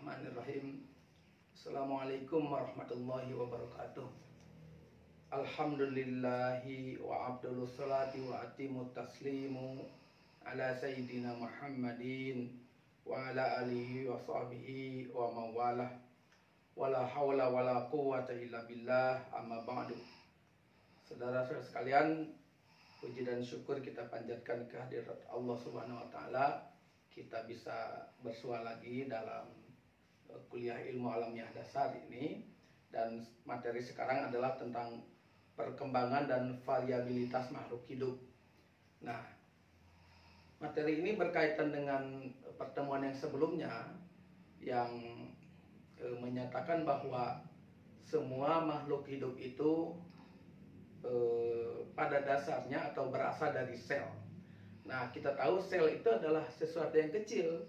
Bismillahirrahmanirrahim. Assalamualaikum warahmatullahi wabarakatuh. Alhamdulillahi wa abdulus salati wa atimut taslimu ala sayyidina Muhammadin wa ala alihi wa sahbihi wa mawalah. Wala hawla wala quwwata illa billah, amma ba'du. Saudara-saudara sekalian, puji dan syukur kita panjatkan kehadirat Allah Subhanahu wa taala. Kita bisa bersua lagi dalam kuliah ilmu alamiah dasar ini, dan materi sekarang adalah tentang perkembangan dan variabilitas makhluk hidup. Nah, materi ini berkaitan dengan pertemuan yang sebelumnya yang menyatakan bahwa semua makhluk hidup itu pada dasarnya atau berasal dari sel. Nah, kita tahu sel itu adalah sesuatu yang kecil,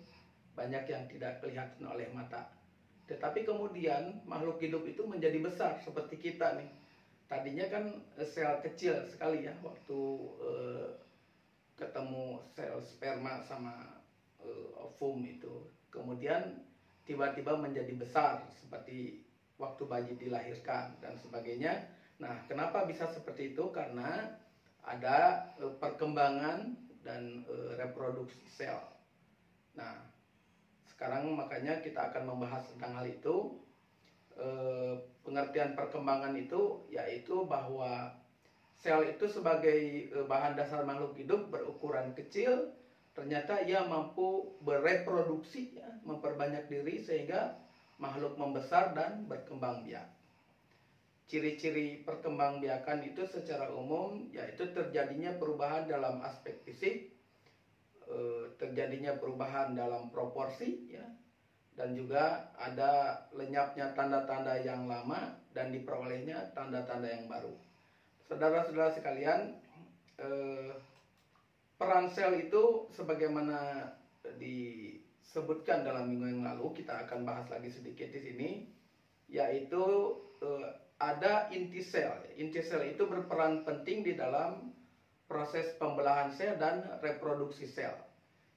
banyak yang tidak kelihatan oleh mata. Tetapi kemudian makhluk hidup itu menjadi besar seperti kita nih. Tadinya kan sel kecil sekali ya, waktu ketemu sel sperma sama ovum itu. Kemudian tiba-tiba menjadi besar seperti waktu bayi dilahirkan dan sebagainya. Nah, kenapa bisa seperti itu? Karena ada perkembangan dan reproduksi sel. Nah, sekarang makanya kita akan membahas tentang hal itu. Pengertian perkembangan itu yaitu bahwa sel itu sebagai bahan dasar makhluk hidup berukuran kecil, ternyata ia mampu bereproduksi, ya, memperbanyak diri sehingga makhluk membesar dan berkembang biak. Ciri-ciri perkembangbiakan itu secara umum yaitu terjadinya perubahan dalam aspek fisik, terjadinya perubahan dalam proporsi, ya, dan juga ada lenyapnya tanda-tanda yang lama dan diperolehnya tanda-tanda yang baru. Saudara-saudara sekalian, peran sel itu sebagaimana disebutkan dalam minggu yang lalu, kita akan bahas lagi sedikit di sini, yaitu ada inti sel. Inti sel itu berperan penting di dalam proses pembelahan sel dan reproduksi sel.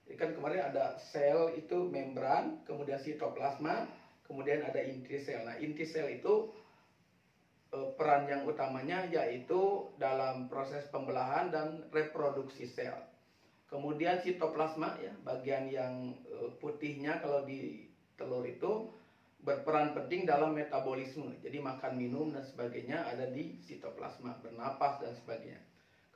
Jadi kan kemarin ada sel itu membran, kemudian sitoplasma, kemudian ada inti sel. Nah, inti sel itu peran yang utamanya yaitu dalam proses pembelahan dan reproduksi sel. Kemudian sitoplasma, ya, bagian yang putihnya kalau di telur itu berperan penting dalam metabolisme. Jadi makan, minum dan sebagainya ada di sitoplasma, bernapas dan sebagainya.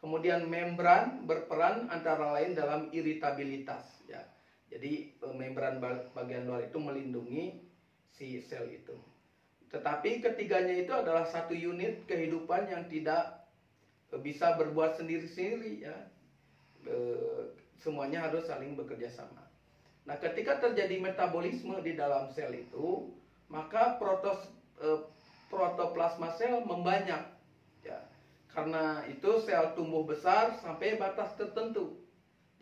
Kemudian membran berperan antara lain dalam iritabilitas, ya. Jadi membran bagian luar itu melindungi si sel itu. Tetapi ketiganya itu adalah satu unit kehidupan yang tidak bisa berbuat sendiri-sendiri, ya. Semuanya harus saling bekerja sama. Nah, ketika terjadi metabolisme di dalam sel itu, maka protoplasma sel membanyak, ya. Karena itu sel tumbuh besar sampai batas tertentu.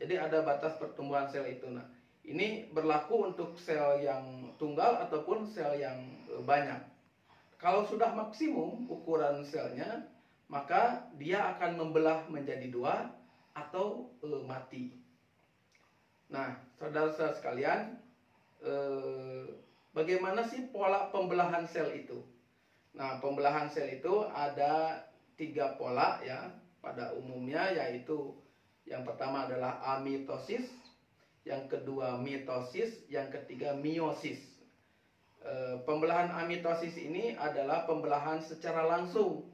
Jadi ada batas pertumbuhan sel itu. Nah, ini berlaku untuk sel yang tunggal ataupun sel yang banyak. Kalau sudah maksimum ukuran selnya, maka dia akan membelah menjadi dua atau mati. Nah, saudara-saudara sekalian, bagaimana sih pola pembelahan sel itu? Nah, pembelahan sel itu ada 3 pola, ya, pada umumnya, yaitu yang pertama adalah amitosis, yang kedua mitosis, yang ketiga meiosis. Pembelahan amitosis ini adalah pembelahan secara langsung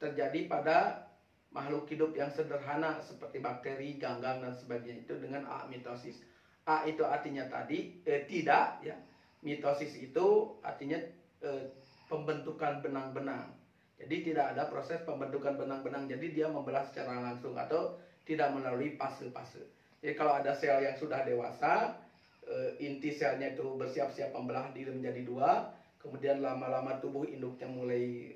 terjadi pada makhluk hidup yang sederhana seperti bakteri, ganggang dan sebagainya, itu dengan amitosis. A itu artinya tadi tidak, ya. Mitosis itu artinya pembentukan benang-benang. Jadi tidak ada proses pembentukan benang-benang, jadi dia membelah secara langsung atau tidak melalui fase-fase. Jadi kalau ada sel yang sudah dewasa, inti selnya itu bersiap-siap membelah diri menjadi dua, kemudian lama-lama tubuh induknya mulai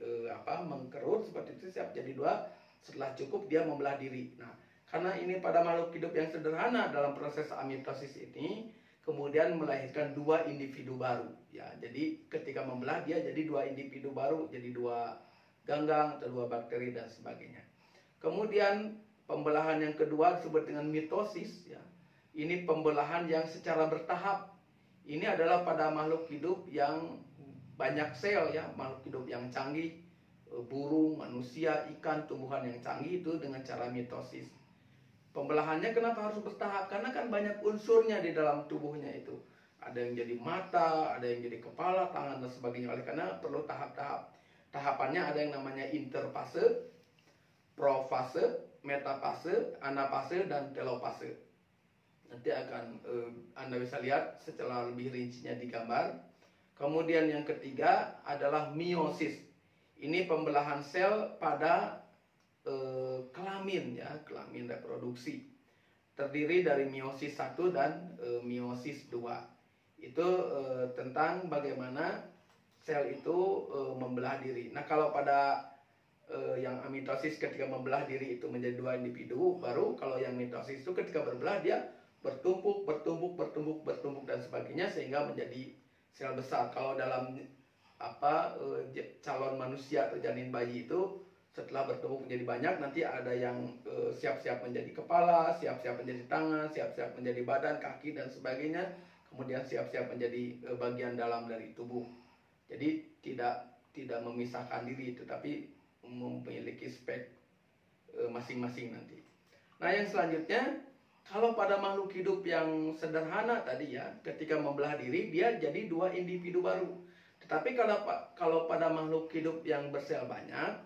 mengkerut seperti itu, siap jadi dua. Setelah cukup dia membelah diri. Nah, karena ini pada makhluk hidup yang sederhana dalam proses amitosis ini, kemudian melahirkan 2 individu baru, ya. Jadi ketika membelah dia jadi 2 individu baru, jadi 2 ganggang atau 2 bakteri dan sebagainya. Kemudian pembelahan yang kedua disebut dengan mitosis, ya. Ini pembelahan yang secara bertahap. Ini adalah pada makhluk hidup yang banyak sel ya, makhluk hidup yang canggih, burung, manusia, ikan, tumbuhan yang canggih itu dengan cara mitosis. Pembelahannya kenapa harus bertahap? Karena kan banyak unsurnya di dalam tubuhnya itu. Ada yang jadi mata, ada yang jadi kepala, tangan, dan sebagainya. Oleh karena perlu tahap-tahap. Tahapannya ada yang namanya interfase, profase, metafase, anafase, dan telofase. Nanti akan Anda bisa lihat secara lebih rincinya di gambar. Kemudian yang ketiga adalah meiosis. Ini pembelahan sel pada kelamin ya, kelamin reproduksi. Terdiri dari meiosis 1 dan meiosis 2. Itu tentang bagaimana sel itu membelah diri. Nah, kalau pada yang amitosis ketika membelah diri itu menjadi 2 individu baru, kalau yang mitosis itu ketika berbelah dia bertumpuk dan sebagainya sehingga menjadi sel besar. Kalau dalam calon manusia atau janin bayi itu setelah bertumpuk menjadi banyak, nanti ada yang siap-siap menjadi kepala, siap-siap menjadi tangan, siap-siap menjadi badan, kaki, dan sebagainya. Kemudian siap-siap menjadi bagian dalam dari tubuh. Jadi tidak memisahkan diri, tetapi memiliki spek masing-masing nanti. Nah, yang selanjutnya, kalau pada makhluk hidup yang sederhana tadi ya, ketika membelah diri dia jadi 2 individu baru. Tetapi kalau pada makhluk hidup yang bersel banyak,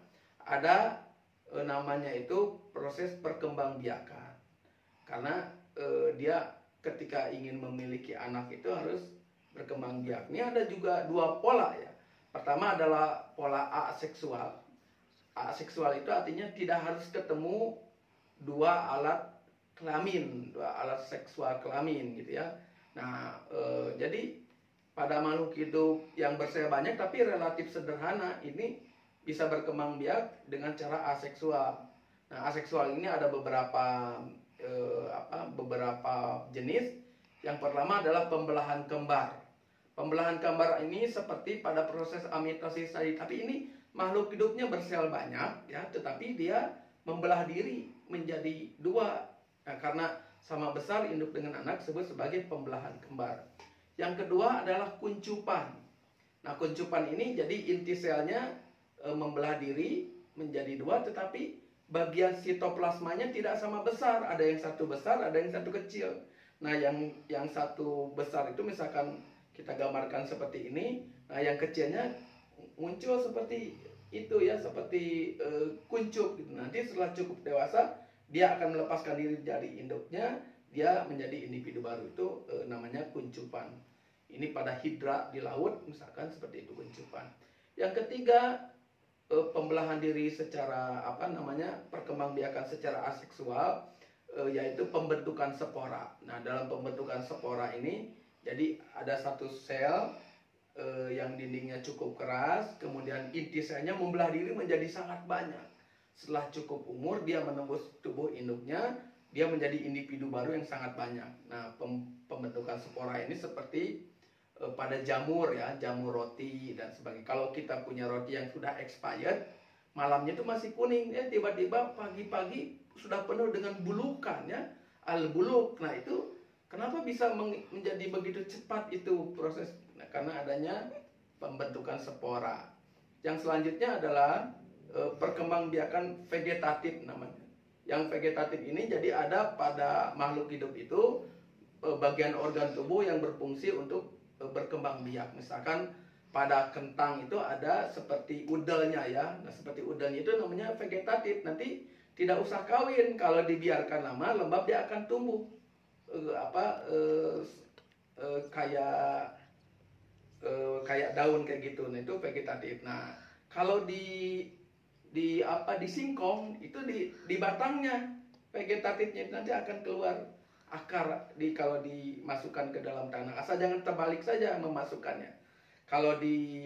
ada namanya itu proses perkembangbiakan. Karena dia ketika ingin memiliki anak itu harus berkembang biak. Ini ada juga 2 pola ya. Pertama adalah pola aseksual. Aseksual itu artinya tidak harus ketemu 2 alat kelamin, 2 alat seksual kelamin gitu ya. Nah, jadi pada makhluk hidup yang bersel banyak tapi relatif sederhana ini bisa berkembang biak dengan cara aseksual. Nah, aseksual ini ada beberapa jenis. Yang pertama adalah pembelahan kembar. Pembelahan kembar ini seperti pada proses amitosis tadi, tapi ini makhluk hidupnya bersel banyak ya, tetapi dia membelah diri menjadi 2. Nah, karena sama besar induk dengan anak disebut sebagai pembelahan kembar. Yang kedua adalah kuncupan. Nah, kuncupan ini jadi inti selnya membelah diri menjadi 2, tetapi bagian sitoplasmanya tidak sama besar. Ada yang satu besar, ada yang satu kecil. Nah, yang satu besar itu misalkan kita gambarkan seperti ini. Nah, yang kecilnya muncul seperti itu ya, seperti kuncup gitu. Nanti setelah cukup dewasa dia akan melepaskan diri dari induknya, dia menjadi individu baru. Itu namanya kuncupan. Ini pada hidra di laut misalkan seperti itu kuncupan. Yang ketiga, pembelahan diri secara perkembangbiakan secara aseksual, yaitu pembentukan spora. Nah, dalam pembentukan spora ini jadi ada satu sel yang dindingnya cukup keras, kemudian inti selnya membelah diri menjadi sangat banyak. Setelah cukup umur dia menembus tubuh induknya, dia menjadi individu baru yang sangat banyak. Nah, pembentukan spora ini seperti pada jamur ya, jamur roti dan sebagainya. Kalau kita punya roti yang sudah expired, malamnya itu masih kuning ya, tiba-tiba pagi-pagi sudah penuh dengan bulukan ya, al-buluk. Nah, itu kenapa bisa menjadi begitu cepat itu proses? Nah, karena adanya pembentukan spora. Yang selanjutnya adalah perkembangbiakan vegetatif namanya. Yang vegetatif ini jadi ada pada makhluk hidup itu bagian organ tubuh yang berfungsi untuk berkembang biak. Misalkan pada kentang itu ada seperti udelnya ya. Nah, seperti udelnya itu namanya vegetatif. Nanti tidak usah kawin, kalau dibiarkan lama lembab dia akan tumbuh kayak daun kayak gitu. Nah, itu vegetatif. Nah, kalau di singkong itu di batangnya vegetatifnya nanti akan keluar akar kalau dimasukkan ke dalam tanah. Asal jangan terbalik saja memasukkannya. Kalau di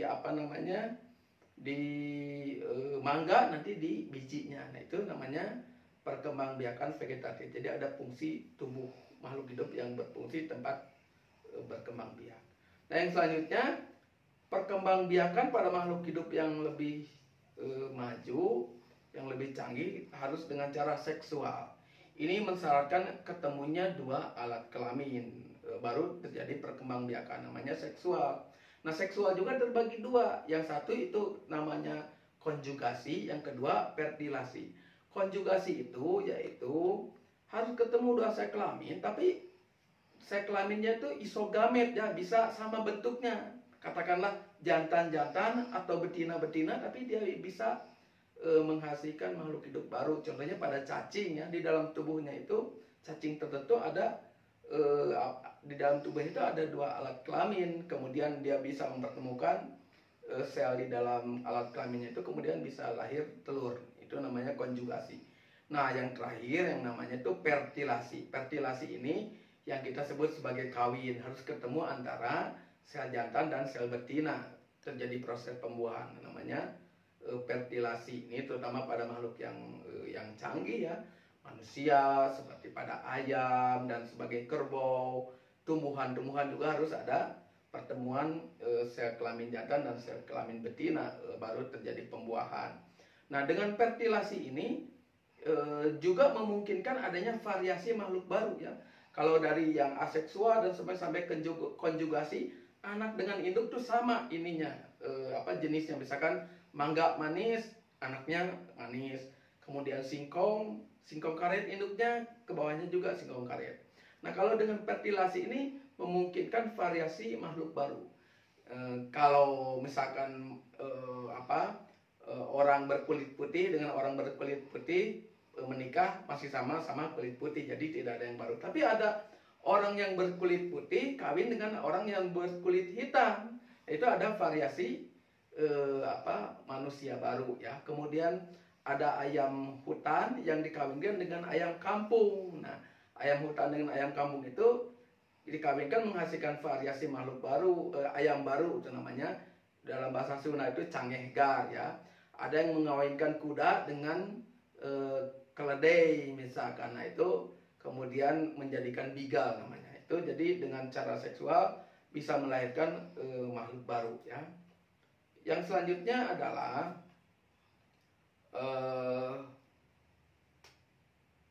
mangga nanti di bijinya. Nah, itu namanya perkembangbiakan vegetatif. Jadi ada fungsi tubuh makhluk hidup yang berfungsi tempat berkembang biak. Nah, yang selanjutnya perkembangbiakan pada makhluk hidup yang lebih maju, yang lebih canggih harus dengan cara seksual. Ini mensyaratkan ketemunya dua alat kelamin, baru terjadi perkembangbiakan, namanya seksual. Nah, seksual juga terbagi dua. Yang satu itu namanya konjugasi, yang kedua fertilasi. Konjugasi itu yaitu harus ketemu dua sel kelamin, tapi sel kelaminnya itu isogamet ya, bisa sama bentuknya. Katakanlah jantan-jantan atau betina-betina, tapi dia bisa menghasilkan makhluk hidup baru. Contohnya pada cacing ya, di dalam tubuhnya itu cacing tertentu ada di dalam tubuh itu ada dua alat kelamin, kemudian dia bisa mempertemukan sel di dalam alat kelaminnya itu, kemudian bisa lahir telur. Itu namanya konjugasi. Nah, yang terakhir yang namanya itu fertilasi. Fertilasi ini yang kita sebut sebagai kawin, harus ketemu antara sel jantan dan sel betina, terjadi proses pembuahan, namanya fertilasi. Ini terutama pada makhluk yang canggih ya, manusia seperti pada ayam dan sebagai kerbau, tumbuhan-tumbuhan juga harus ada pertemuan sel kelamin jantan dan sel kelamin betina, baru terjadi pembuahan. Nah, dengan fertilasi ini juga memungkinkan adanya variasi makhluk baru ya. Kalau dari yang aseksual dan sampai konjugasi, anak dengan induk tuh sama ininya, jenisnya. Misalkan mangga manis, anaknya manis. Kemudian singkong karet induknya, ke bawahnya juga singkong karet. Nah, kalau dengan fertilasi ini memungkinkan variasi makhluk baru. Kalau misalkan orang berkulit putih dengan orang berkulit putih menikah, masih sama-sama kulit putih, jadi tidak ada yang baru. Tapi ada orang yang berkulit putih kawin dengan orang yang berkulit hitam, itu ada variasi manusia baru ya. Kemudian ada ayam hutan yang dikawinkan dengan ayam kampung. Nah, ayam hutan dengan ayam kampung itu dikawinkan menghasilkan variasi makhluk baru, ayam baru itu namanya. Dalam bahasa Sunda itu cangehgar ya. Ada yang mengawinkan kuda dengan keledai misalkan. Nah, itu kemudian menjadikan bigal namanya. Itu jadi dengan cara seksual bisa melahirkan makhluk baru ya. Yang selanjutnya adalah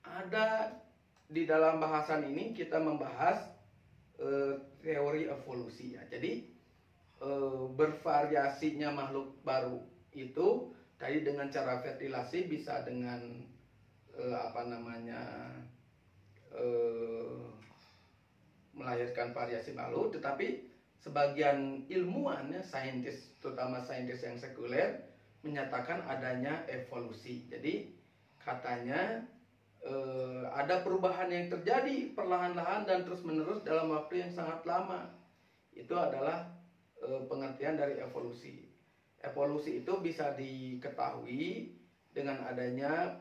ada di dalam bahasan ini kita membahas teori evolusi ya. Jadi bervariasinya makhluk baru itu tadi dengan cara fertilasi, bisa dengan melahirkan variasi baru. Tetapi sebagian ilmuwan ya, saintis, terutama saintis yang sekuler, menyatakan adanya evolusi. Jadi katanya ada perubahan yang terjadi perlahan-lahan dan terus-menerus dalam waktu yang sangat lama. Itu adalah pengertian dari evolusi. Evolusi itu bisa diketahui dengan adanya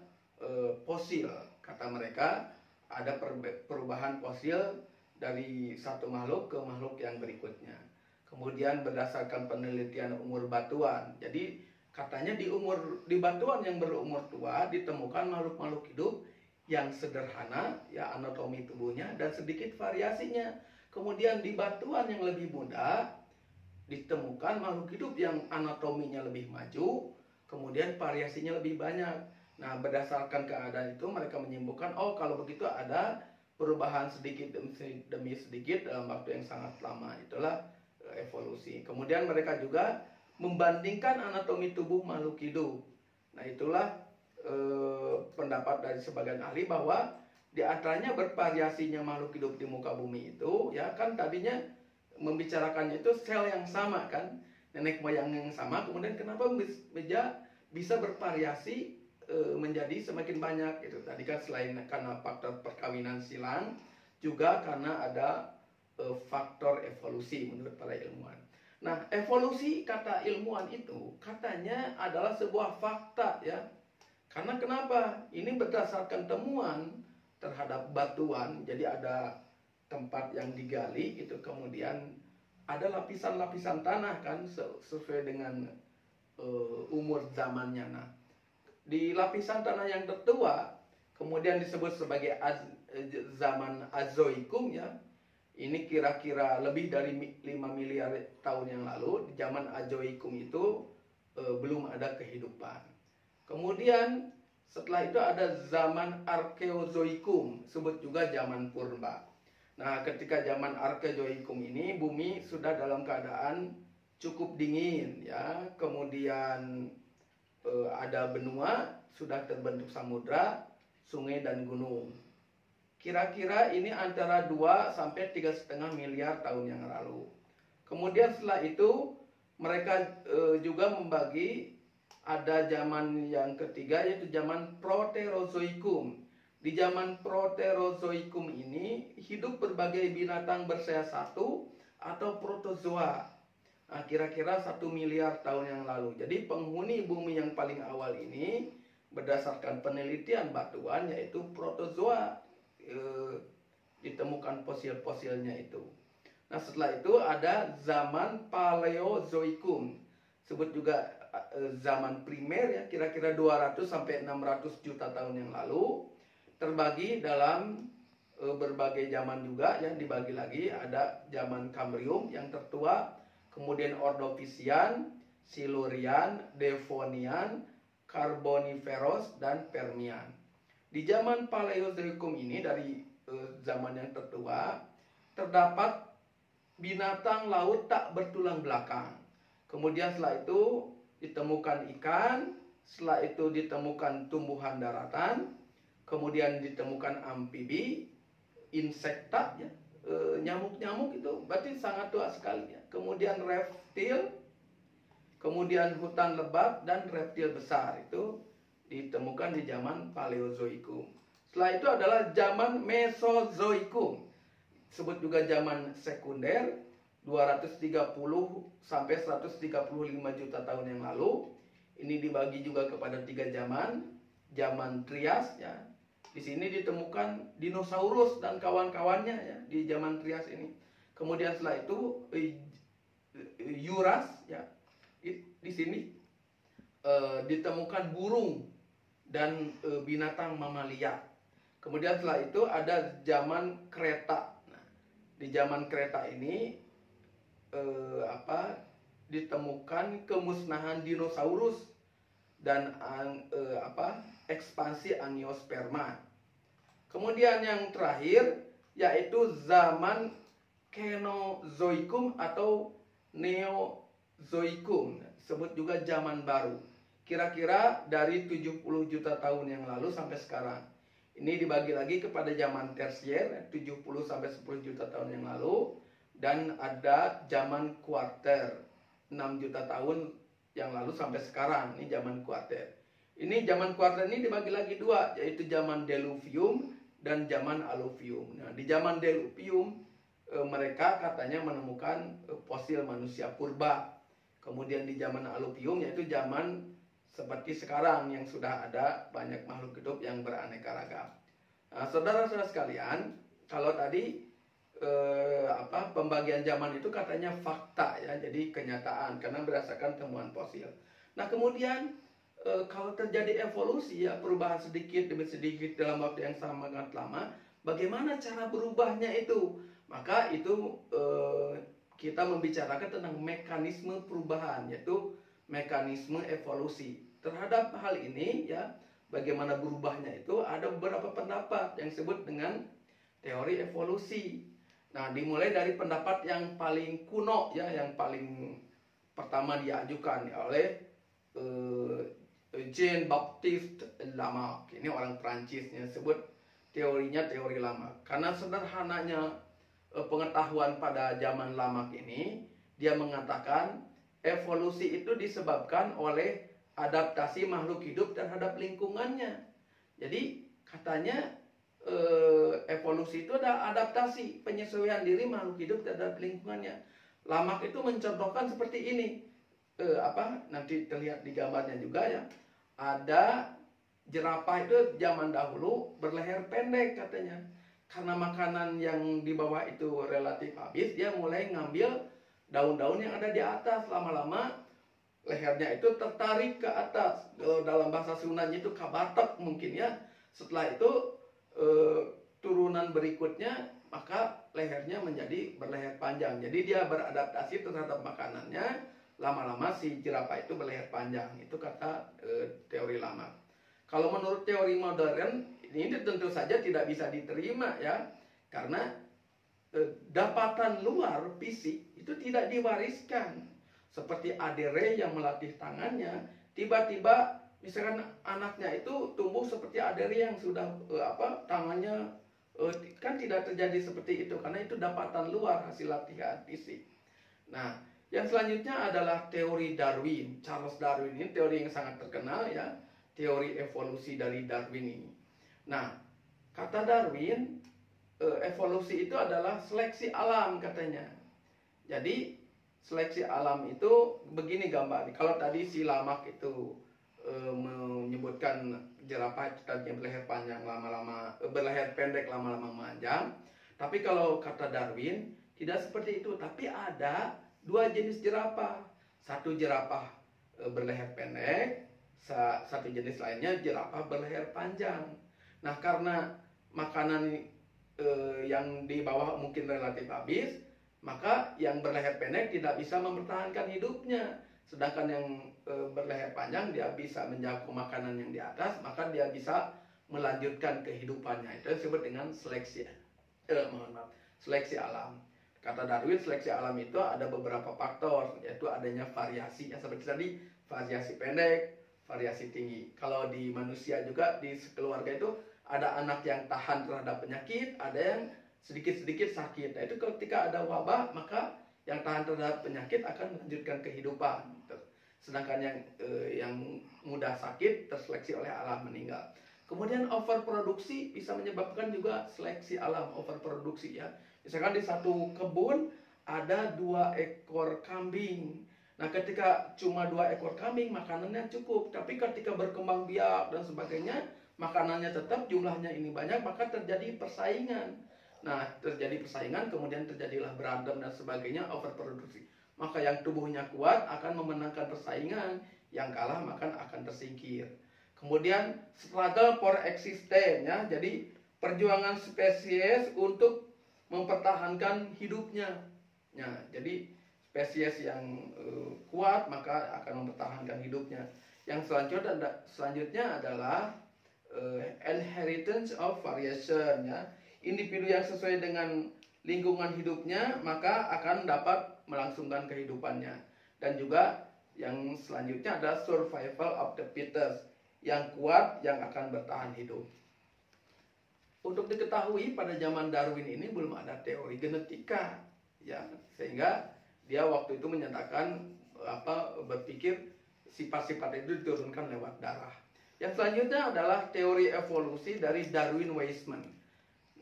fosil. Kata mereka ada perubahan fosil dari satu makhluk ke makhluk yang berikutnya. Kemudian berdasarkan penelitian umur batuan. Jadi katanya di batuan yang berumur tua ditemukan makhluk-makhluk hidup yang sederhana ya, anatomi tubuhnya dan sedikit variasinya. Kemudian di batuan yang lebih muda ditemukan makhluk hidup yang anatominya lebih maju, kemudian variasinya lebih banyak. Nah, berdasarkan keadaan itu mereka menyimpulkan, oh kalau begitu ada perubahan sedikit demi sedikit dalam waktu yang sangat lama. Itulah evolusi. Kemudian mereka juga membandingkan anatomi tubuh makhluk hidup. Nah, itulah pendapat dari sebagian ahli bahwa di antaranya bervariasinya makhluk hidup di muka bumi itu ya, kan tadinya membicarakannya itu sel yang sama kan, nenek moyang yang sama, kemudian kenapa bisa bervariasi menjadi semakin banyak gitu. Tadi kan selain karena faktor perkawinan silang, juga karena ada faktor evolusi menurut para ilmuwan. Nah, evolusi kata ilmuwan itu katanya adalah sebuah fakta ya. Karena kenapa? Ini berdasarkan temuan terhadap batuan. Jadi ada tempat yang digali itu, kemudian ada lapisan-lapisan tanah kan sesuai dengan umur zamannya. Nah, di lapisan tanah yang tertua kemudian disebut sebagai zaman Azoikum ya. Ini kira-kira lebih dari 5 miliar tahun yang lalu. Di zaman Azoikum itu belum ada kehidupan. Kemudian Setelah itu ada zaman Arkeozoikum, sebut juga zaman purba. Nah, ketika zaman Arkeozoikum ini bumi sudah dalam keadaan cukup dingin ya. Kemudian ada benua, sudah terbentuk samudra, sungai dan gunung. Kira-kira ini antara 2 sampai 3,5 miliar tahun yang lalu. Kemudian setelah itu mereka juga membagi, ada zaman yang ketiga yaitu zaman Proterozoikum. Di zaman Proterozoikum ini hidup berbagai binatang bersaya satu atau protozoa. Nah, kira-kira 1 miliar tahun yang lalu. Jadi penghuni bumi yang paling awal ini berdasarkan penelitian batuan yaitu protozoa, ditemukan fosil-fosilnya itu. Nah, setelah itu ada zaman Paleozoikum, sebut juga zaman primer ya, kira-kira 200 sampai 600 juta tahun yang lalu, terbagi dalam berbagai zaman juga yang dibagi lagi. Ada zaman Kambrium yang tertua, kemudian Ordovisian, Silurian, Devonian, Carboniferous, dan Permian. Di zaman Paleozoikum ini, dari zaman yang tertua, terdapat binatang laut tak bertulang belakang. Kemudian setelah itu ditemukan ikan, setelah itu ditemukan tumbuhan daratan, kemudian ditemukan amfibi, insekta ya, nyamuk-nyamuk itu berarti sangat tua sekali ya. Kemudian reptil, kemudian hutan lebat dan reptil besar itu ditemukan di zaman Paleozoikum. Setelah itu adalah zaman Mesozoikum, sebut juga zaman sekunder, 230 sampai 135 juta tahun yang lalu. Ini dibagi juga kepada 3 zaman. Zaman Trias ya. Di sini ditemukan dinosaurus dan kawan-kawannya ya di zaman Trias ini. Kemudian setelah itu Juras ya. Di sini ditemukan burung dan binatang mamalia. Kemudian setelah itu ada zaman Kreta. Nah, di zaman Kreta ini ditemukan kemusnahan dinosaurus dan ekspansi angiosperma. Kemudian yang terakhir yaitu zaman Kenozoikum atau Neozoikum, sebut juga zaman baru. Kira-kira dari 70 juta tahun yang lalu sampai sekarang. Ini dibagi lagi kepada zaman tersier, 70 sampai 10 juta tahun yang lalu, dan ada zaman kuarter, 6 juta tahun yang lalu sampai sekarang. Ini zaman kuarter. Ini zaman kuarter ini dibagi lagi 2, yaitu zaman Deluvium dan zaman Alluvium. Nah, di zaman Deluvium mereka katanya menemukan fosil manusia purba. Kemudian di zaman Alluvium yaitu zaman seperti sekarang yang sudah ada banyak makhluk hidup yang beraneka ragam. Nah, saudara-saudara sekalian, kalau tadi pembagian zaman itu katanya fakta ya, jadi kenyataan karena berdasarkan temuan fosil. Nah, kemudian kalau terjadi evolusi ya, perubahan sedikit demi sedikit dalam waktu yang sangat lama, bagaimana cara berubahnya itu? Maka itu kita membicarakan tentang mekanisme perubahan, yaitu mekanisme evolusi. Terhadap hal ini ya, bagaimana berubahnya itu ada beberapa pendapat yang disebut dengan teori evolusi. Nah, dimulai dari pendapat yang paling kuno ya, yang paling pertama diajukan oleh Jean-Baptiste Lamarck. Ini orang Prancisnya, sebut teorinya teori Lamarck. Karena sederhananya pengetahuan pada zaman Lamarck ini, dia mengatakan evolusi itu disebabkan oleh adaptasi makhluk hidup terhadap lingkungannya. Jadi katanya evolusi itu ada adaptasi, penyesuaian diri makhluk hidup terhadap lingkungannya. Lamarck itu mencontohkan seperti ini. Nanti terlihat di gambarnya juga ya. Ada jerapah itu zaman dahulu berleher pendek katanya. Karena makanan yang di bawah itu relatif habis, dia mulai ngambil daun-daun yang ada di atas. Lama-lama lehernya itu tertarik ke atas. Dalam bahasa Sundanya itu kabatok mungkin ya. Setelah itu turunan berikutnya, maka lehernya menjadi berleher panjang. Jadi dia beradaptasi terhadap makanannya. Lama-lama si jerapah itu berleher panjang. Itu kata teori Lamarck. Kalau menurut teori modern ini tentu saja tidak bisa diterima ya, karena dapatan luar fisik itu tidak diwariskan. Seperti Adere yang melatih tangannya, tiba-tiba misalkan anaknya itu tumbuh seperti Adere yang sudah tangannya kan tidak terjadi seperti itu, karena itu dapatan luar hasil latihan fisik. Nah, yang selanjutnya adalah teori Darwin. Charles Darwin ini teori yang sangat terkenal ya, teori evolusi dari Darwin ini. Nah, kata Darwin, evolusi itu adalah seleksi alam katanya. Jadi seleksi alam itu begini gambar. Kalau tadi si Lamarck itu menyebutkan jerapah tadinya berleher panjang lama-lama berleher pendek lama-lama panjang. Tapi kalau kata Darwin tidak seperti itu, tapi ada dua jenis jerapah. Satu jerapah berleher pendek, satu jenis lainnya jerapah berleher panjang. Nah, karena makanan yang di bawah mungkin relatif habis, maka yang berleher pendek tidak bisa mempertahankan hidupnya. Sedangkan yang berleher panjang dia bisa menjangkau makanan yang di atas, maka dia bisa melanjutkan kehidupannya. Itu disebut dengan seleksi seleksi alam. Kata Darwin, seleksi alam itu ada beberapa faktor, yaitu adanya variasi, ya seperti tadi, variasi pendek, variasi tinggi. Kalau di manusia juga, di keluarga itu ada anak yang tahan terhadap penyakit, ada yang sedikit-sedikit sakit. Nah, itu ketika ada wabah, maka yang tahan terhadap penyakit akan melanjutkan kehidupan. Sedangkan yang mudah sakit terseleksi oleh alam meninggal. Kemudian overproduksi bisa menyebabkan juga seleksi alam, overproduksi ya. Misalkan di satu kebun ada 2 ekor kambing. Nah, ketika cuma 2 ekor kambing makanannya cukup, tapi ketika berkembang biak dan sebagainya makanannya tetap jumlahnya ini banyak, maka terjadi persaingan. Nah, terjadi persaingan, kemudian terjadilah berantem dan sebagainya, overproduksi. Maka yang tubuhnya kuat akan memenangkan persaingan, yang kalah maka akan tersingkir. Kemudian struggle for existence ya, jadi perjuangan spesies untuk mempertahankan hidupnya. Nah, jadi spesies yang kuat maka akan mempertahankan hidupnya. Yang selanjutnya adalah inheritance of variation ya. Individu yang sesuai dengan lingkungan hidupnya maka akan dapat melangsungkan kehidupannya. Dan juga yang selanjutnya ada survival of the fittest, yang kuat yang akan bertahan hidup. Untuk diketahui pada zaman Darwin ini belum ada teori genetika ya, sehingga dia waktu itu menyatakan berpikir sifat-sifat itu diturunkan lewat darah. Yang selanjutnya adalah teori evolusi dari Darwin-Weismann.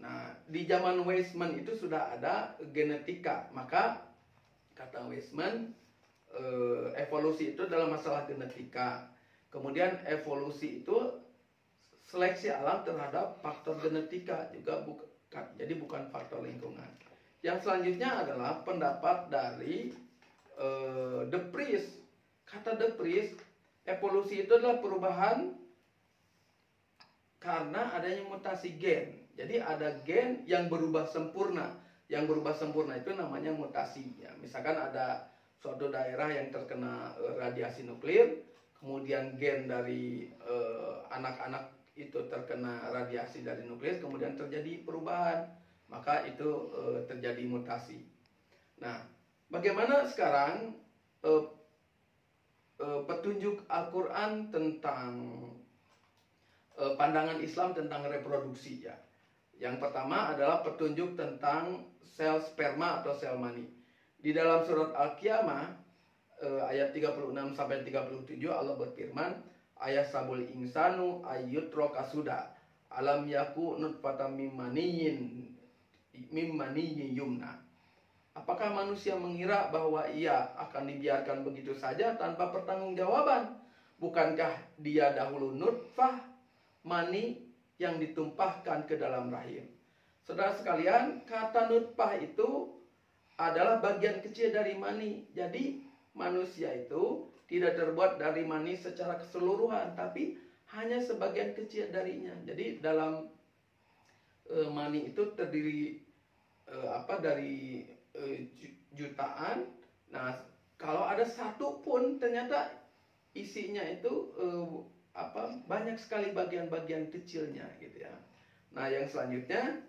Nah, di zaman Weismann itu sudah ada genetika, maka kata Weismann evolusi itu adalah masalah genetika. Kemudian evolusi itu seleksi alam terhadap faktor genetika juga bukan, jadi bukan faktor lingkungan. Yang selanjutnya adalah pendapat dari De Vries. Kata De Vries, evolusi itu adalah perubahan karena adanya mutasi gen. Jadi ada gen yang berubah sempurna. Yang berubah sempurna itu namanya mutasi. Ya, misalkan ada suatu daerah yang terkena radiasi nuklir, kemudian gen dari anak-anak itu terkena radiasi dari nuklir, kemudian terjadi perubahan, maka itu terjadi mutasi. Nah, bagaimana sekarang petunjuk Al-Quran tentang pandangan Islam tentang reproduksi ya. Yang pertama adalah petunjuk tentang sel sperma atau sel mani. Di dalam surat Al-Qiyamah ayat 36 sampai 37 Allah berfirman, ayasabul insanu ayyutro kasuda alam yaku nutfatan mimaniyin yumna. Apakah manusia mengira bahwa ia akan dibiarkan begitu saja tanpa pertanggungjawaban? Bukankah dia dahulu nutfah mani yang ditumpahkan ke dalam rahim? Saudara sekalian, kata nutfah itu adalah bagian kecil dari mani. Jadi manusia itu tidak terbuat dari mani secara keseluruhan, tapi hanya sebagian kecil darinya. Jadi dalam mani itu terdiri dari jutaan. Nah, kalau ada satu pun ternyata isinya itu banyak sekali bagian-bagian kecilnya gitu ya. Nah, yang selanjutnya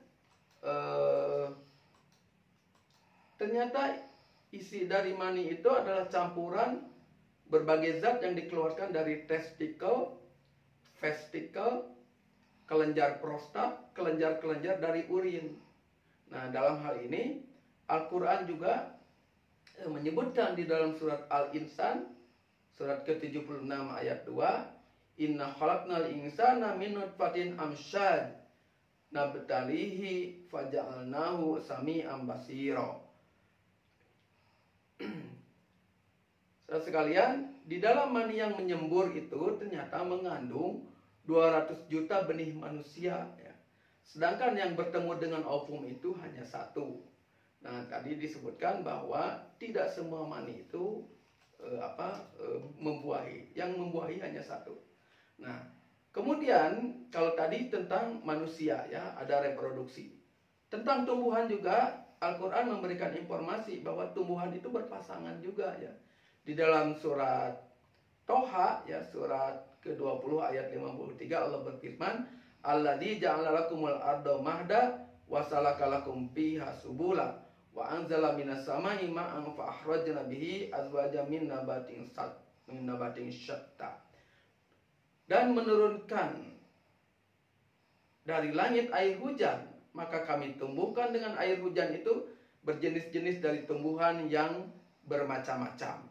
ternyata isi dari mani itu adalah campuran berbagai zat yang dikeluarkan dari testikel, vestikel, kelenjar prostat, kelenjar-kelenjar dari urin. Nah, dalam hal ini Al-Quran juga menyebutkan di dalam surat Al-Insan, surat ke-76 ayat 2, Inna khalaqnal insana min nutfatin amsyad nabtalihi faja'alnahu sami'an basira. Saudara sekalian, di dalam mani yang menyembur itu ternyata mengandung 200 juta benih manusia ya. Sedangkan yang bertemu dengan ovum itu hanya satu. Nah, tadi disebutkan bahwa tidak semua mani itu membuahi. Yang membuahi hanya satu. Nah, kemudian kalau tadi tentang manusia ya, ada reproduksi. Tentang tumbuhan juga Al-Quran memberikan informasi bahwa tumbuhan itu berpasangan juga ya. Di dalam surat Toha ya, surat ke-20 ayat 53 Allah berfirman, Alladzi ja'ala lakumul arda mahda wa salaka lakum fiha subula wa anzala minas sama'i ma'an fa akhrajna bihi azwajan min nabatin syatta. Dan menurunkan dari langit air hujan, maka kami tumbuhkan dengan air hujan itu berjenis-jenis dari tumbuhan yang bermacam-macam.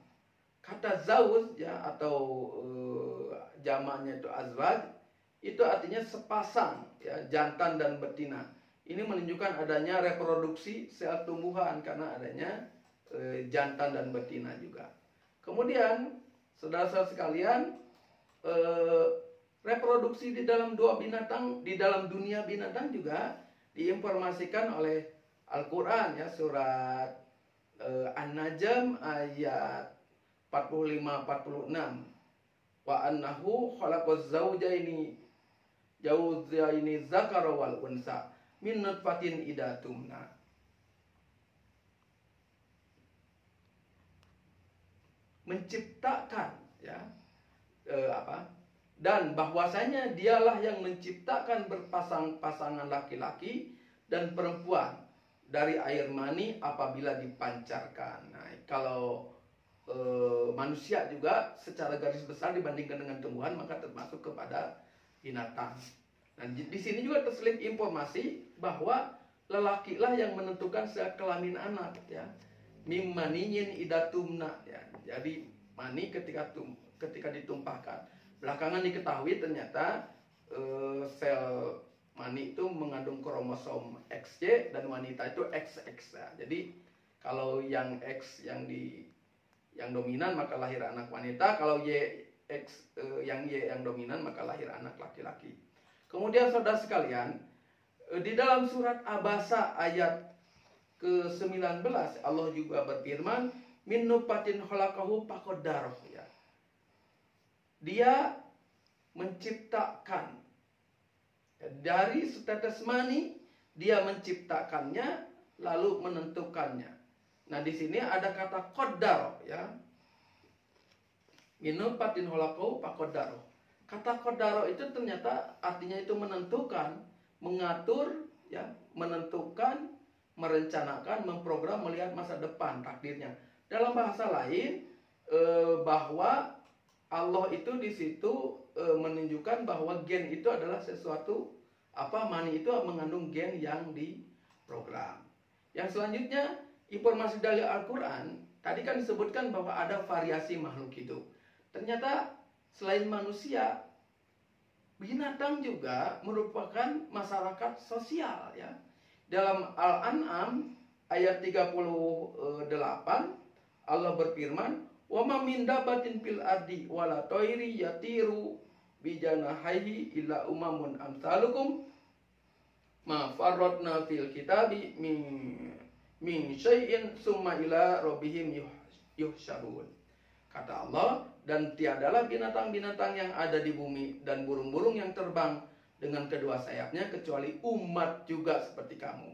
Kata zauz ya, atau jamaknya itu azwaj, itu artinya sepasang ya, jantan dan betina. Ini menunjukkan adanya reproduksi sel tumbuhan karena adanya jantan dan betina juga. Kemudian saudara-saudara sekalian, reproduksi di dalam dunia binatang juga diinformasikan oleh Al-Quran ya, surat An-Najm ayat 45-46. Wa annahu khalaqaz zawjaini dzakara wal unsa min nutfatin idza tumna. Menciptakan ya, dan bahwasanya dialah yang menciptakan berpasang-pasangan laki-laki dan perempuan dari air mani apabila dipancarkan. Nah, kalau manusia juga secara garis besar dibandingkan dengan tumbuhan maka termasuk kepada binatang. Nah, di sini juga terselip informasi bahwa lelakilah yang menentukan sel kelamin anak ya. Mim maniyin idatumna ya. Jadi mani ketika ditumpahkan. Belakangan diketahui ternyata sel mani itu mengandung kromosom XY dan wanita itu XX ya. Jadi kalau yang X yang dominan maka lahir anak wanita, kalau yang Y yang dominan maka lahir anak laki-laki. Kemudian saudara sekalian, di dalam surat Abasa ayat ke-19 Allah juga berfirman, min nutfatin khalaqahu faqaddarahu ya. Dia menciptakan dari setetes mani, dia menciptakannya lalu menentukannya. Nah, di sini ada kata qaddar ya. Min nutfatin khalaqahu faqaddarahu. Kata qaddar itu ternyata artinya itu menentukan, mengatur ya, menentukan, merencanakan, memprogram, melihat masa depan takdirnya. Dalam bahasa lain bahwa Allah itu di situ menunjukkan bahwa gen itu adalah sesuatu mani itu mengandung gen yang diprogram. Yang selanjutnya informasi dari Al-Quran, tadi kan disebutkan bahwa ada variasi makhluk hidup. Ternyata selain manusia, binatang juga merupakan masyarakat sosial ya. Dalam Al-An'am ayat 38 Allah berfirman, "Wa ma min dabatin fil ardi wala tayri yatiru bi janahihi illa umamun amsalukum ma farratna fil kitabi min syai'in summa ila rabbihim yuhsyarun." Kata Allah, dan tiadalah binatang-binatang yang ada di bumi dan burung-burung yang terbang dengan kedua sayapnya kecuali umat juga seperti kamu.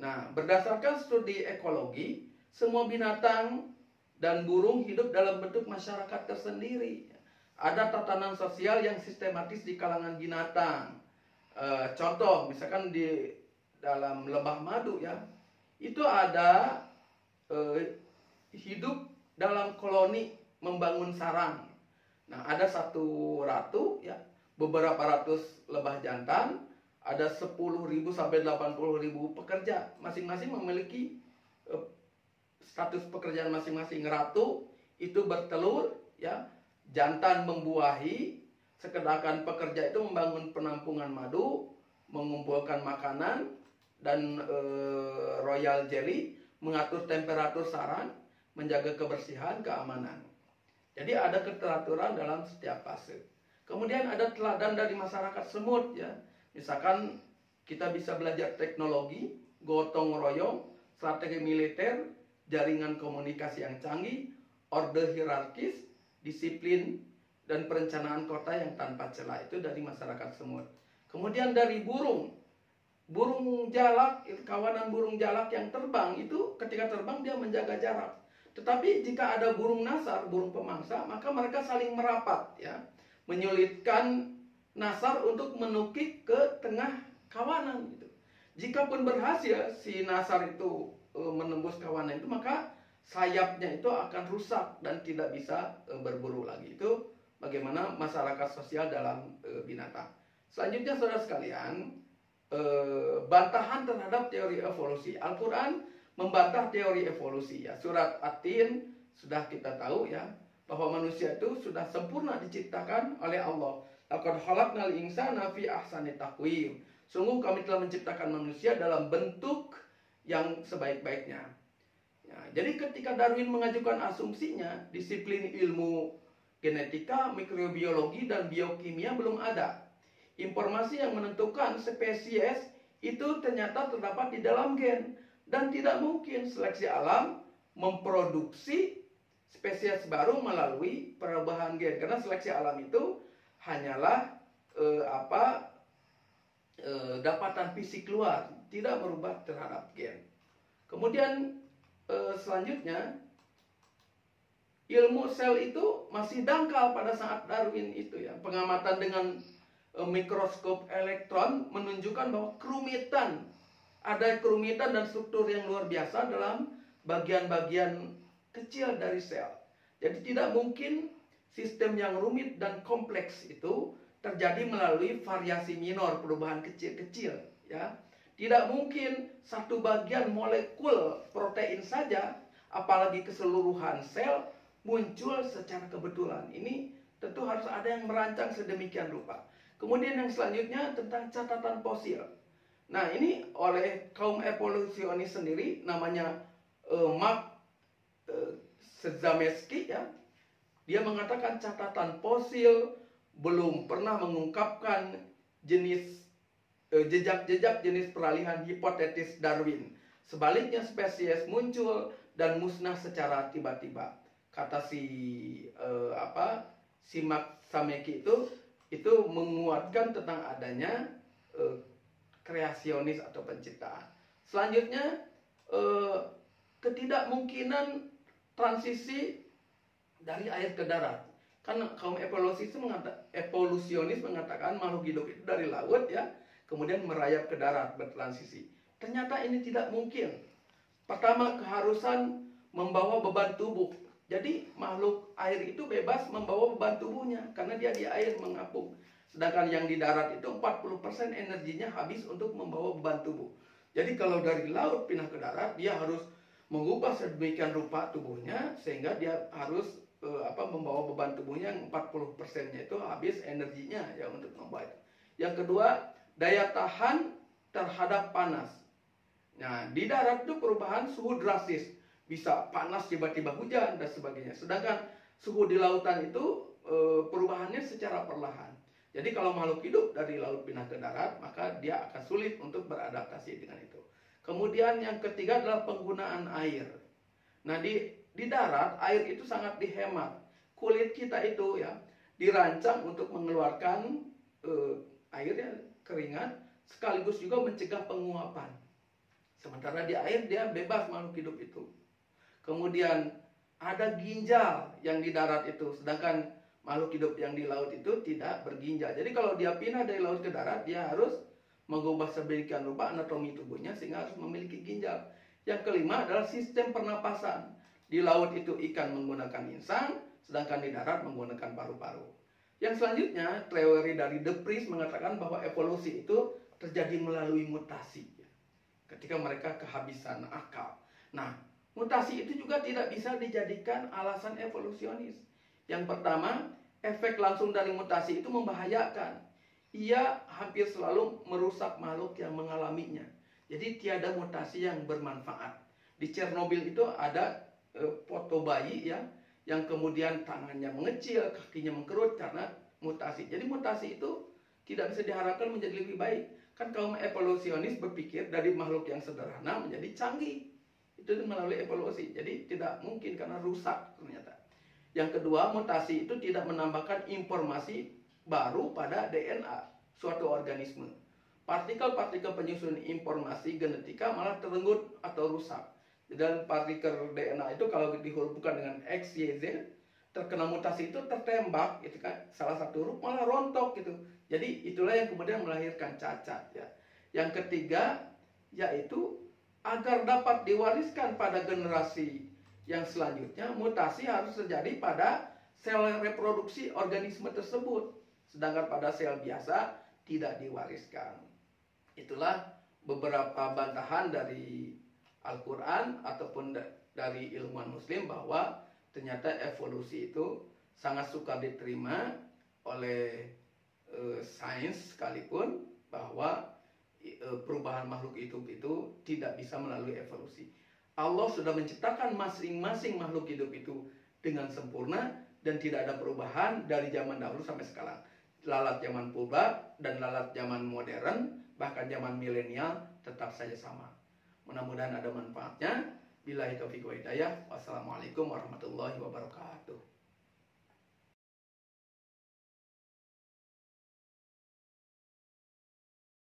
Nah, berdasarkan studi ekologi, semua binatang dan burung hidup dalam bentuk masyarakat tersendiri. Ada tatanan sosial yang sistematis di kalangan binatang. Contoh, misalkan di dalam lebah madu ya, itu ada hidup dalam koloni membangun sarang. Nah, ada satu ratu ya, beberapa ratus lebah jantan, ada 10.000 sampai 80.000 pekerja. Masing-masing memiliki status pekerjaan masing-masing. Ratu itu bertelur ya, jantan membuahi, sedangkan pekerja itu membangun penampungan madu, mengumpulkan makanan dan royal jelly, mengatur temperatur sarang, menjaga kebersihan, keamanan. Jadi ada keteraturan dalam setiap fase. Kemudian ada teladan dari masyarakat semut ya. Misalkan kita bisa belajar teknologi, gotong royong, strategi militer, jaringan komunikasi yang canggih, orde hierarkis, disiplin, dan perencanaan kota yang tanpa celah. Itu dari masyarakat semut. Kemudian dari burung jalak, kawanan burung jalak yang terbang itu ketika terbang dia menjaga jarak. Tetapi jika ada burung nasar, burung pemangsa, maka mereka saling merapat ya, menyulitkan nasar untuk menukik ke tengah kawanan gitu. Jikapun berhasil si nasar itu menembus kawanan itu, maka sayapnya itu akan rusak dan tidak bisa berburu lagi. Itu bagaimana masyarakat sosial dalam binatang. Selanjutnya saudara sekalian, bantahan terhadap teori evolusi. Al-Quran membantah teori evolusi ya. Surat At-Tin sudah kita tahu ya, bahwa manusia itu sudah sempurna diciptakan oleh Allah. Laqad khalaqnal insana fi ahsani taqwim. Sungguh kami telah menciptakan manusia dalam bentuk yang sebaik-baiknya. Ya, jadi ketika Darwin mengajukan asumsinya, disiplin ilmu genetika, mikrobiologi, dan biokimia belum ada. Informasi yang menentukan spesies itu ternyata terdapat di dalam gen. Dan tidak mungkin seleksi alam memproduksi spesies baru melalui perubahan gen. Karena seleksi alam itu hanyalah dapatan fisik luar, tidak merubah terhadap gen. Kemudian selanjutnya, ilmu sel itu masih dangkal pada saat Darwin itu ya. Pengamatan dengan mikroskop elektron menunjukkan bahwa ada kerumitan dan struktur yang luar biasa dalam bagian-bagian kecil dari sel. Jadi tidak mungkin sistem yang rumit dan kompleks itu terjadi melalui variasi minor, perubahan kecil-kecil ya. Tidak mungkin satu bagian molekul protein saja, apalagi keseluruhan sel, muncul secara kebetulan. Ini tentu harus ada yang merancang sedemikian rupa. Kemudian yang selanjutnya tentang catatan fosil. Nah, ini oleh kaum evolusionis sendiri, namanya Mark Szymanski ya. Dia mengatakan catatan fosil belum pernah mengungkapkan jejak-jejak jenis peralihan hipotetis Darwin. Sebaliknya spesies muncul dan musnah secara tiba-tiba. Kata si Mark Szymanski itu menguatkan tentang adanya kreasionis atau penciptaan. Selanjutnya, ketidakmungkinan transisi dari air ke darat. Karena kaum evolusionis mengatakan makhluk hidup itu dari laut ya, kemudian merayap ke darat, bertransisi. Ternyata ini tidak mungkin. Pertama, keharusan membawa beban tubuh. Jadi makhluk air itu bebas membawa beban tubuhnya karena dia di air mengapung. Sedangkan yang di darat itu 40% energinya habis untuk membawa beban tubuh. Jadi kalau dari laut pindah ke darat, dia harus mengubah sedemikian rupa tubuhnya sehingga dia harus membawa beban tubuhnya yang 40%-nya itu habis energinya ya untuk membawa. Yang kedua, daya tahan terhadap panas. Nah, di darat itu perubahan suhu drastis, bisa panas tiba-tiba hujan dan sebagainya. Sedangkan suhu di lautan itu perubahannya secara perlahan. Jadi kalau makhluk hidup dari laut pindah ke darat, maka dia akan sulit untuk beradaptasi dengan itu. Kemudian yang ketiga adalah penggunaan air. Nah, di darat air itu sangat dihemat. Kulit kita itu ya dirancang untuk mengeluarkan airnya keringat, sekaligus juga mencegah penguapan. Sementara di air dia bebas makhluk hidup itu. Kemudian ada ginjal yang di darat itu, sedangkan makhluk hidup yang di laut itu tidak berginjal. Jadi kalau dia pindah dari laut ke darat, dia harus mengubah sedemikian rupa anatomi tubuhnya sehingga harus memiliki ginjal. Yang kelima adalah sistem pernapasan. Di laut itu ikan menggunakan insang, sedangkan di darat menggunakan paru-paru. Yang selanjutnya, teori dari De Vries mengatakan bahwa evolusi itu terjadi melalui mutasi. Ketika mereka kehabisan akal. Nah, mutasi itu juga tidak bisa dijadikan alasan evolusionis. Yang pertama, efek langsung dari mutasi itu membahayakan. Ia hampir selalu merusak makhluk yang mengalaminya. Jadi tiada mutasi yang bermanfaat. Di Chernobyl itu ada foto bayi ya, yang kemudian tangannya mengecil, kakinya mengkerut karena mutasi. Jadi mutasi itu tidak bisa diharapkan menjadi lebih baik. Kan kaum evolusionis berpikir dari makhluk yang sederhana menjadi canggih. Itu melalui evolusi. Jadi tidak mungkin karena rusak ternyata. Yang kedua, mutasi itu tidak menambahkan informasi baru pada DNA suatu organisme. Partikel-partikel penyusun informasi genetika malah terenggut atau rusak. Dan partikel DNA itu kalau dihubungkan dengan X, Y, Z, terkena mutasi itu tertembak, gitu kan, salah satu huruf malah rontok gitu. Jadi itulah yang kemudian melahirkan cacat ya. Yang ketiga yaitu agar dapat diwariskan pada generasi yang selanjutnya, mutasi harus terjadi pada sel reproduksi organisme tersebut. Sedangkan pada sel biasa tidak diwariskan. Itulah beberapa bantahan dari Al-Quran ataupun dari ilmuwan muslim bahwa ternyata evolusi itu sangat sukar diterima oleh sains sekalipun, bahwa perubahan makhluk hidup itu tidak bisa melalui evolusi. Allah sudah menciptakan masing-masing makhluk hidup itu dengan sempurna dan tidak ada perubahan dari zaman dahulu sampai sekarang. Lalat zaman purba dan lalat zaman modern, bahkan zaman milenial tetap saja sama. Mudah-mudahan ada manfaatnya. Billahi taufiq wa hidayah. Wassalamualaikum warahmatullahi wabarakatuh.